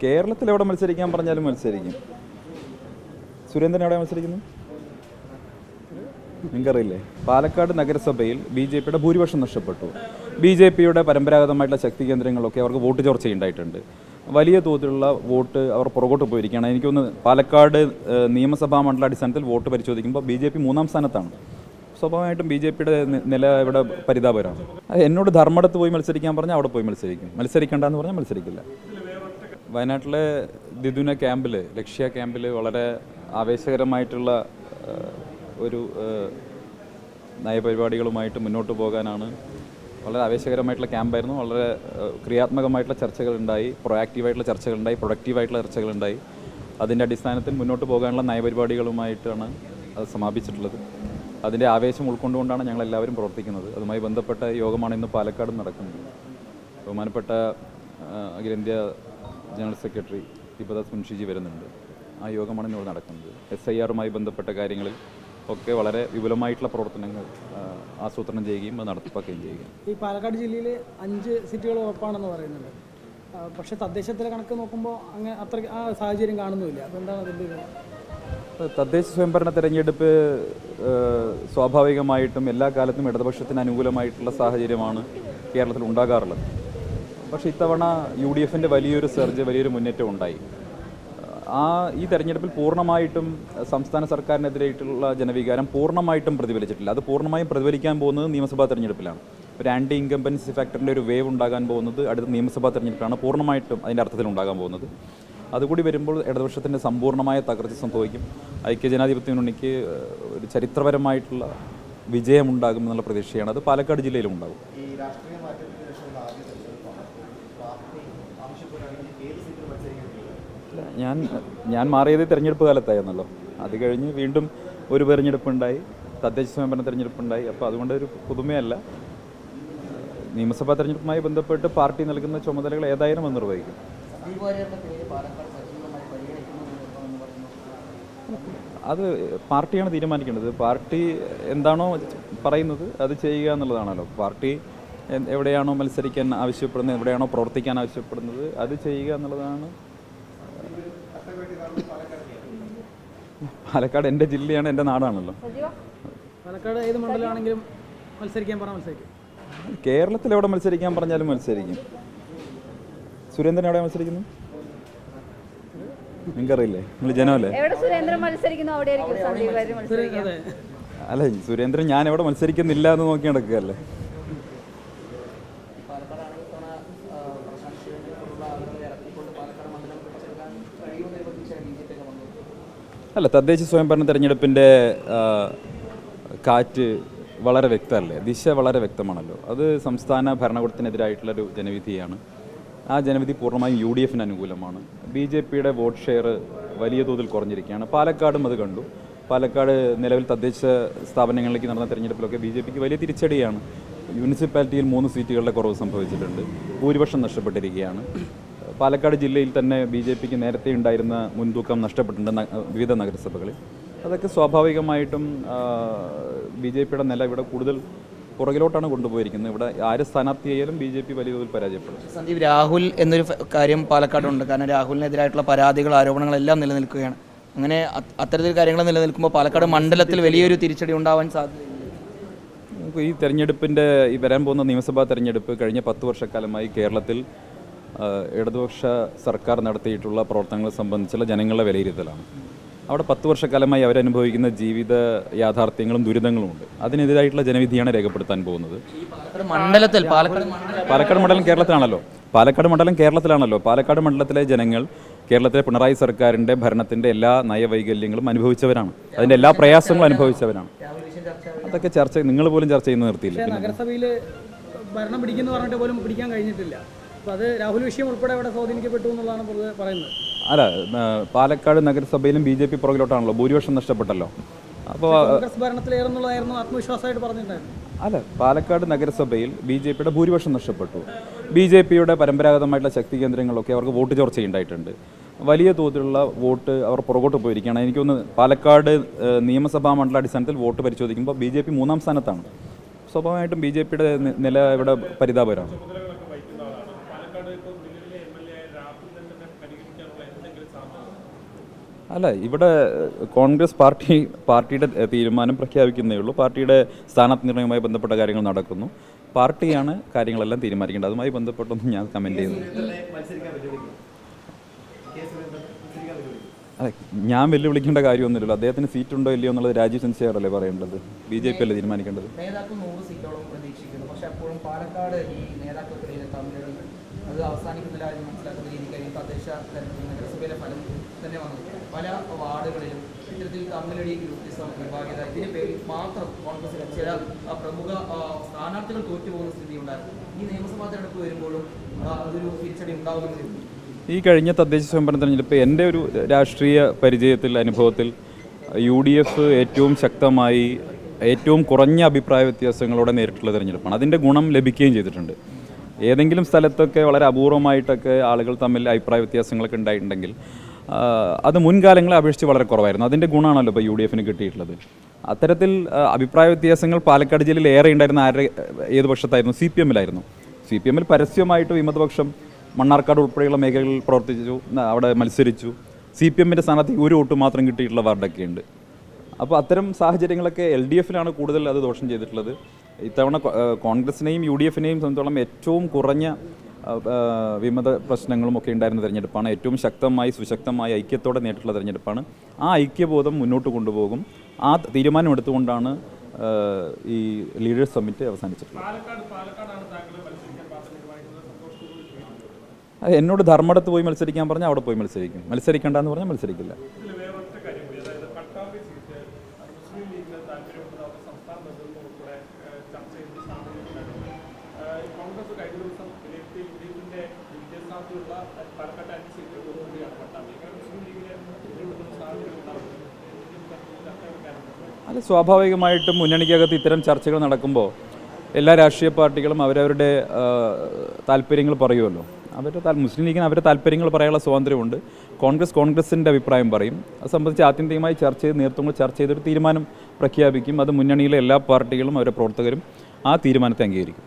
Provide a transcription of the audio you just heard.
കേരളത്തിൽ എവിടെ മത്സരിക്കാൻ പറഞ്ഞാലും മത്സരിക്കും. സുരേന്ദ്രൻ എവിടെ മത്സരിക്കുന്നു നിങ്ങൾക്കറിയില്ലേ? പാലക്കാട് നഗരസഭയിൽ BJPയുടെ ഭൂരിപക്ഷം നഷ്ടപ്പെട്ടു. BJPയുടെ പരമ്പരാഗതമായിട്ടുള്ള ശക്തി കേന്ദ്രങ്ങളൊക്കെ അവർക്ക് വോട്ട് ചോർച്ചയുണ്ടായിട്ടുണ്ട്. വലിയ തോതിലുള്ള വോട്ട് അവർ പുറകോട്ട് പോയിരിക്കുകയാണ്. എനിക്കൊന്ന് പാലക്കാട് നിയമസഭാ മണ്ഡലാടിസ്ഥാനത്തിൽ വോട്ട് പരിശോധിക്കുമ്പോൾ BJP 3-ാം സ്ഥാനത്താണ്. സ്വാഭാവികമായിട്ടും BJPയുടെ നില ഇവിടെ പരിതാപകരമാണ്. എന്നോട് ധർമ്മടത്ത് പോയി മത്സരിക്കാൻ പറഞ്ഞാൽ അവിടെ പോയി മത്സരിക്കും, മത്സരിക്കേണ്ടെന്ന് പറഞ്ഞാൽ മത്സരിക്കില്ല. വയനാട്ടിലെ ദിദുന ക്യാമ്പിൽ, ലക്ഷ്യ ക്യാമ്പിൽ വളരെ ആവേശകരമായിട്ടുള്ള ഒരു നയപരിപാടികളുമായിട്ട് മുന്നോട്ട് പോകാനാണ്. വളരെ ആവേശകരമായിട്ടുള്ള ക്യാമ്പായിരുന്നു. വളരെ ക്രിയാത്മകമായിട്ടുള്ള ചർച്ചകളുണ്ടായി, പ്രൊയാക്റ്റീവായിട്ടുള്ള ചർച്ചകളുണ്ടായി, പ്രൊഡക്റ്റീവായിട്ടുള്ള ചർച്ചകളുണ്ടായി. അതിൻ്റെ അടിസ്ഥാനത്തിൽ മുന്നോട്ട് പോകാനുള്ള നയപരിപാടികളുമായിട്ടാണ് അത് സമാപിച്ചിട്ടുള്ളത്. അതിൻ്റെ ആവേശം ഉൾക്കൊണ്ടുകൊണ്ടാണ് ഞങ്ങളെല്ലാവരും പ്രവർത്തിക്കുന്നത്. അതുമായി ബന്ധപ്പെട്ട യോഗമാണ് ഇന്ന് പാലക്കാട് നടക്കുന്നത്. ബഹുമാനപ്പെട്ട അഖിലേന്ത്യാ ജനറൽ സെക്രട്ടറി ദീപദാസ് മുൻഷിജി വരുന്നുണ്ട്. ആ യോഗമാണ് ഇന്നിവിടെ നടക്കുന്നത്. SIRമായി ബന്ധപ്പെട്ട കാര്യങ്ങളിൽ ഒക്കെ വളരെ വിപുലമായിട്ടുള്ള പ്രവർത്തനങ്ങൾ ആസൂത്രണം ചെയ്യുകയും അത് നടപ്പാക്കുകയും ചെയ്യുക. ഈ പാലക്കാട് ജില്ലയിൽ 5 സീറ്റുകൾ ഉറപ്പാണെന്ന് പറയുന്നുണ്ട്. പക്ഷേ തദ്ദേശത്തിലെ കണക്ക് നോക്കുമ്പോൾ അങ്ങനെ അത്ര ആ സാഹചര്യം കാണുന്നുമില്ല. അപ്പോൾ എന്താണ് അതിൻ്റെ? തദ്ദേശ സ്വയംഭരണ തെരഞ്ഞെടുപ്പ് സ്വാഭാവികമായിട്ടും എല്ലാ കാലത്തും ഇടതുപക്ഷത്തിന് അനുകൂലമായിട്ടുള്ള സാഹചര്യമാണ് കേരളത്തിൽ ഉണ്ടാകാറുള്ളത്. പക്ഷേ ഇത്തവണ UDFൻ്റെ വലിയൊരു സർജ്, വലിയൊരു മുന്നേറ്റം ഉണ്ടായി. ഈ തെരഞ്ഞെടുപ്പിൽ പൂർണ്ണമായിട്ടും സംസ്ഥാന സർക്കാരിനെതിരായിട്ടുള്ള ജനവികാരം പൂർണ്ണമായിട്ടും പ്രതിഫലിച്ചിട്ടില്ല. അത് പൂർണ്ണമായും പ്രതിഫലിക്കാൻ പോകുന്നത് നിയമസഭാ തെരഞ്ഞെടുപ്പിലാണ്. ഒരു ആൻറ്റി ഇൻകംബൻസി ഫാക്ടറിൻ്റെ ഒരു വേവ് ഉണ്ടാകാൻ പോകുന്നത് അടുത്ത നിയമസഭാ തെരഞ്ഞെടുപ്പിലാണ് പൂർണ്ണമായിട്ടും അതിൻ്റെ അർത്ഥത്തിൽ ഉണ്ടാകാൻ പോകുന്നത്. അതുകൂടി വരുമ്പോൾ ഇടതുപക്ഷത്തിൻ്റെ സമ്പൂർണ്ണമായ തകർച്ച സംഭവിക്കും. ഐക്യജനാധിപത്യ മുന്നണിക്ക് ഒരു ചരിത്രപരമായിട്ടുള്ള വിജയമുണ്ടാകുമെന്നുള്ള പ്രതീക്ഷയാണ്. അത് പാലക്കാട് ജില്ലയിലും ഉണ്ടാകും. ഞാൻ മാറിയത് തെരഞ്ഞെടുപ്പ് കാലത്തായിരുന്നല്ലോ. അത് കഴിഞ്ഞ് വീണ്ടും ഒരു തെരഞ്ഞെടുപ്പുണ്ടായി, തദ്ദേശ സ്വയംഭരണ തെരഞ്ഞെടുപ്പുണ്ടായി. അപ്പോൾ അതുകൊണ്ട് ഒരു പുതുമയല്ല. നിയമസഭാ തെരഞ്ഞെടുപ്പുമായി ബന്ധപ്പെട്ട് പാർട്ടി നൽകുന്ന ചുമതലകൾ ഏതായാലും അത് നിർവഹിക്കും. അത് പാർട്ടിയാണ് തീരുമാനിക്കേണ്ടത്. പാർട്ടി എന്താണോ പറയുന്നത് അത് ചെയ്യുക എന്നുള്ളതാണല്ലോ. പാർട്ടി എവിടെയാണോ മത്സരിക്കാൻ ആവശ്യപ്പെടുന്നത്, എവിടെയാണോ പ്രവർത്തിക്കാൻ ആവശ്യപ്പെടുന്നത് അത് ചെയ്യുക എന്നുള്ളതാണ്. പാലക്കാട് എൻ്റെ ജില്ലയാണ്, എൻ്റെ നാടാണല്ലോ. പാലക്കാട് ഏത് മണ്ഡലമാണെങ്കിലും മത്സരിക്കാൻ പറഞ്ഞാൽ മത്സരിക്കും. കേരളത്തിൽ എവിടെ മത്സരിക്കാൻ പറഞ്ഞാലും മത്സരിക്കും. സുരേന്ദ്രൻ എവിടെ മത്സരിക്കുന്നു നിങ്ങൾക്കറിയില്ലേ? നിങ്ങൾ ജനമല്ലേ? അല്ല, സുരേന്ദ്രൻ ഞാൻ എവിടെ മത്സരിക്കുന്നില്ല എന്ന് നോക്കി നടക്കുകയല്ലേ. അല്ല, തദ്ദേശ സ്വയംഭരണ തെരഞ്ഞെടുപ്പിൻ്റെ കാറ്റ് വളരെ വ്യക്തമല്ലേ, ദിശ വളരെ വ്യക്തമാണല്ലോ. അത് സംസ്ഥാന ഭരണകൂടത്തിനെതിരായിട്ടുള്ളൊരു ജനവിധിയാണ്. ആ ജനവിധി പൂർണ്ണമായും UDFന് അനുകൂലമാണ്. BJPയുടെ വോട്ട് ഷെയർ വലിയ തോതിൽ കുറഞ്ഞിരിക്കുകയാണ്. പാലക്കാടും അത് കണ്ടു. പാലക്കാട് നിലവിൽ തദ്ദേശ സ്ഥാപനങ്ങളിലേക്ക് നടന്ന തെരഞ്ഞെടുപ്പിലൊക്കെ BJPക്ക് വലിയ തിരിച്ചടിയാണ്. മുനിസിപ്പാലിറ്റിയിൽ 3 സീറ്റുകളുടെ കുറവ് സംഭവിച്ചിട്ടുണ്ട്. ഭൂരിപക്ഷം നഷ്ടപ്പെട്ടിരിക്കുകയാണ്. പാലക്കാട് ജില്ലയിൽ തന്നെ BJPക്ക് നേരത്തെ ഉണ്ടായിരുന്ന മുൻതൂക്കം നഷ്ടപ്പെട്ടിട്ടുണ്ട് വിവിധ നഗരസഭകളിൽ. അതൊക്കെ സ്വാഭാവികമായിട്ടും BJPയുടെ നില ഇവിടെ കൂടുതൽ പുറകിലോട്ടാണ് കൊണ്ടുപോയിരിക്കുന്നത്. ഇവിടെ ആര് സ്ഥാനാർത്ഥിയായാലും BJP വലിയ തോതിൽ പരാജയപ്പെടും. സന്ദീപ്, രാഹുൽ എന്നൊരു കാര്യം പാലക്കാടുണ്ട്. കാരണം രാഹുലിനെതിരായിട്ടുള്ള പരാതികൾ, ആരോപണങ്ങളെല്ലാം നിലനിൽക്കുകയാണ്. അങ്ങനെ അത്തരത്തിൽ കാര്യങ്ങൾ നിലനിൽക്കുമ്പോൾ പാലക്കാട് മണ്ഡലത്തിൽ വലിയൊരു തിരിച്ചടി ഉണ്ടാവാൻ സാധ്യതയുണ്ട്. ഈ തെരഞ്ഞെടുപ്പിൻ്റെ വരാൻ പോകുന്ന നിയമസഭാ തെരഞ്ഞെടുപ്പ് കഴിഞ്ഞ 10 വർഷക്കാലമായി കേരളത്തിൽ ഇടതുപക്ഷ സർക്കാർ നടത്തിയിട്ടുള്ള പ്രവർത്തനങ്ങളെ സംബന്ധിച്ചുള്ള ജനങ്ങളുടെ വിലയിരുത്തലാണ്. അവിടെ 10 വർഷക്കാലമായി അവരനുഭവിക്കുന്ന ജീവിത യാഥാർത്ഥ്യങ്ങളും ദുരിതങ്ങളുമുണ്ട്. അതിനെതിരായിട്ടുള്ള ജനവിധിയാണ് രേഖപ്പെടുത്താൻ പോകുന്നത്. പാലക്കാട് മണ്ഡലം കേരളത്തിലാണല്ലോ. പാലക്കാട് മണ്ഡലത്തിലെ ജനങ്ങൾ കേരളത്തിലെ പിണറായി സർക്കാരിൻ്റെ ഭരണത്തിൻ്റെ എല്ലാ നയവൈകല്യങ്ങളും അനുഭവിച്ചവരാണ്. അതിൻ്റെ എല്ലാ പ്രയാസങ്ങളും അനുഭവിച്ചവരാണ്. അതൊക്കെ നിങ്ങൾ പോലും ചർച്ച ചെയ്യുന്ന നിർത്തിയില്ല. നഗരസഭയിൽ ഭരണം പിടിക്കുന്നു പറഞ്ഞിട്ട് പോലും പിടിക്കാൻ കഴിഞ്ഞിട്ടില്ല. അത് രാഹുൽ വിഷയം ഉൾപ്പെടെ അവിടെ സ്വാധീനിക്കപ്പെട്ടു എന്നുള്ളതാണ് പറയുന്നത്. അല്ല, പാലക്കാട് നഗരസഭയിലും BJP പുറകിലോട്ടാണല്ലോ, ഭൂരിപക്ഷം നഷ്ടപ്പെട്ടല്ലോ. അപ്പോൾ ഭരണത്തിലേറുന്നുള്ളതായിരുന്നു ആത്മവിശ്വാസമായിട്ട് പറഞ്ഞിട്ടുണ്ടായിരുന്നു. അല്ല, പാലക്കാട് നഗരസഭയിൽ BJPയുടെ ഭൂരിപക്ഷം നഷ്ടപ്പെട്ടു. BJPയുടെ പരമ്പരാഗതമായിട്ടുള്ള ശക്തി കേന്ദ്രങ്ങളൊക്കെ അവർക്ക് വോട്ട് ചോർച്ചയുണ്ടായിട്ടുണ്ട്. വലിയ തോതിലുള്ള വോട്ട് അവർ പുറകോട്ട് പോയിരിക്കുകയാണ്. എനിക്കൊന്ന് പാലക്കാട് നിയമസഭാ മണ്ഡലാടിസ്ഥാനത്തിൽ വോട്ട് പരിശോധിക്കുമ്പോൾ BJP 3-ാം സ്ഥാനത്താണ്. സ്വാഭാവികമായിട്ടും BJPയുടെ നില ഇവിടെ പരിതാപകരമാണ്. അല്ല, ഇവിടെ കോൺഗ്രസ് പാർട്ടിയുടെ തീരുമാനം പ്രഖ്യാപിക്കുന്നേ ഉള്ളൂ. പാർട്ടിയുടെ സ്ഥാനാർത്ഥി നിർണ്ണയവുമായി ബന്ധപ്പെട്ട കാര്യങ്ങൾ നടക്കുന്നു. പാർട്ടിയാണ് കാര്യങ്ങളെല്ലാം തീരുമാനിക്കേണ്ടത്. അതുമായി ബന്ധപ്പെട്ടൊന്നും ഞാൻ കമൻറ്റ് ചെയ്യുന്നു. അതെ, ഞാൻ വെല്ലുവിളിക്കേണ്ട കാര്യമൊന്നുമില്ലല്ലോ. അദ്ദേഹത്തിന് സീറ്റുണ്ടോ ഇല്ലയോ എന്നുള്ളത് രാജീവ് ചന്ദ്രശേഖരല്ലേ പറയേണ്ടത്. BJP അല്ലേ തീരുമാനിക്കേണ്ടത്. നേതാക്കൾ 100 സീറ്റോളം പ്രതീക്ഷിക്കുന്നു. പക്ഷേ അപ്പോഴും പാലക്കാട് ഈ നേതാക്കൾക്കിടയിൽ തമ്മിൽ അത് അവസാനിക്കുന്നില്ല എന്ന് മനസ്സിലാക്കുന്ന രീതിക്കായിരിക്കും തദ്ദേശ തെരഞ്ഞെടുപ്പ് നഗരസഭയിലെ ഫലം തന്നെ വന്നത്. പല വാർഡുകളിലും ഇത്തരത്തിൽ തമ്മിലടി ഗ്രൂപ്പിസം വിഭാഗീയത ഇതിന് പേരിൽ മാത്രം കോൺഗ്രസിലെ ചില പ്രമുഖ സ്ഥാനാർത്ഥികൾ തോറ്റുപോകുന്ന സ്ഥിതി ഉണ്ടായിരുന്നു. ഈ നിയമസഭാ തെരഞ്ഞെടുപ്പ് വരുമ്പോഴും അതൊരു തിരിച്ചടി ഉണ്ടാകുമെന്ന് ഈ കഴിഞ്ഞ തദ്ദേശ സ്വയംഭരണ തെരഞ്ഞെടുപ്പ് എൻ്റെ ഒരു രാഷ്ട്രീയ പരിചയത്തിൽ, അനുഭവത്തിൽ UDF ഏറ്റവും ശക്തമായി ഏറ്റവും കുറഞ്ഞ അഭിപ്രായ വ്യത്യാസങ്ങളോടെ നേരിട്ടുള്ള തെരഞ്ഞെടുപ്പാണ്. അതിൻ്റെ ഗുണം ലഭിക്കുകയും ചെയ്തിട്ടുണ്ട്. ഏതെങ്കിലും സ്ഥലത്തൊക്കെ വളരെ അപൂർവമായിട്ടൊക്കെ ആളുകൾ തമ്മിൽ അഭിപ്രായ വ്യത്യാസങ്ങളൊക്കെ ഉണ്ടായിട്ടുണ്ടെങ്കിൽ അത് മുൻകാലങ്ങളെ അപേക്ഷിച്ച് വളരെ കുറവായിരുന്നു. അതിൻ്റെ ഗുണമാണല്ലോ ഇപ്പോൾ UDFന് കിട്ടിയിട്ടുള്ളത്. അത്തരത്തിൽ അഭിപ്രായ വ്യത്യാസങ്ങൾ പാലക്കാട് ജില്ലയിൽ ഏറെ ഉണ്ടായിരുന്ന ഏത് പക്ഷത്തായിരുന്നു? CPMലായിരുന്നു. CPMൽ പരസ്യമായിട്ട് വിമതപക്ഷം മണ്ണാർക്കാട് ഉൾപ്പെടെയുള്ള മേഖലകളിൽ പ്രവർത്തിച്ചു, അവിടെ മത്സരിച്ചു. CPMൻ്റെ സ്ഥാനത്ത് ഒരു വോട്ട് മാത്രം കിട്ടിയിട്ടുള്ള വാർഡൊക്കെ ഉണ്ട്. അപ്പോൾ അത്തരം സാഹചര്യങ്ങളൊക്കെ LDFനാണ് കൂടുതൽ അത് ദോഷം ചെയ്തിട്ടുള്ളത്. ഇത്തവണ കോൺഗ്രസിനെയും UDFനെയും സംബന്ധിച്ചോളം ഏറ്റവും കുറഞ്ഞ വിമത പ്രശ്നങ്ങളും ഒക്കെ ഉണ്ടായിരുന്ന തെരഞ്ഞെടുപ്പാണ്. ഏറ്റവും ശക്തമായി സുശക്തമായി ഐക്യത്തോടെ നേരിട്ടുള്ള തെരഞ്ഞെടുപ്പാണ്. ആ ഐക്യബോധം മുന്നോട്ട് കൊണ്ടുപോകും. ആ തീരുമാനമെടുത്തുകൊണ്ടാണ് ഈ ലീഡേഴ്സ് സമ്മിറ്റ് അവസാനിച്ചിട്ടുള്ളത്. എന്നോട് ധർമ്മടത്ത് പോയി മത്സരിക്കാൻ പറഞ്ഞാൽ അവിടെ പോയി മത്സരിക്കും. മത്സരിക്കേണ്ടെന്ന് പറഞ്ഞാൽ മത്സരിക്കില്ല. അല്ല, സ്വാഭാവികമായിട്ടും മുന്നണിക്കകത്ത് ഇത്തരം ചർച്ചകൾ നടക്കുമ്പോൾ എല്ലാ രാഷ്ട്രീയ പാർട്ടികളും അവരവരുടെ താല്പര്യങ്ങൾ പറയുമല്ലോ. മുസ്ലിം ലീഗിന് അവരുടെ താല്പര്യങ്ങൾ പറയാനുള്ള സ്വാതന്ത്ര്യമുണ്ട്. കോൺഗ്രസിൻ്റെ അഭിപ്രായം പറയും. അത് സംബന്ധിച്ച് ആത്യന്തികമായി നേതൃത്വങ്ങൾ ചർച്ച ചെയ്തൊരു തീരുമാനം പ്രഖ്യാപിക്കും. അത് മുന്നണിയിലെ എല്ലാ പാർട്ടികളും അവരുടെ പ്രവർത്തകരും ആ തീരുമാനത്തെ അംഗീകരിക്കും.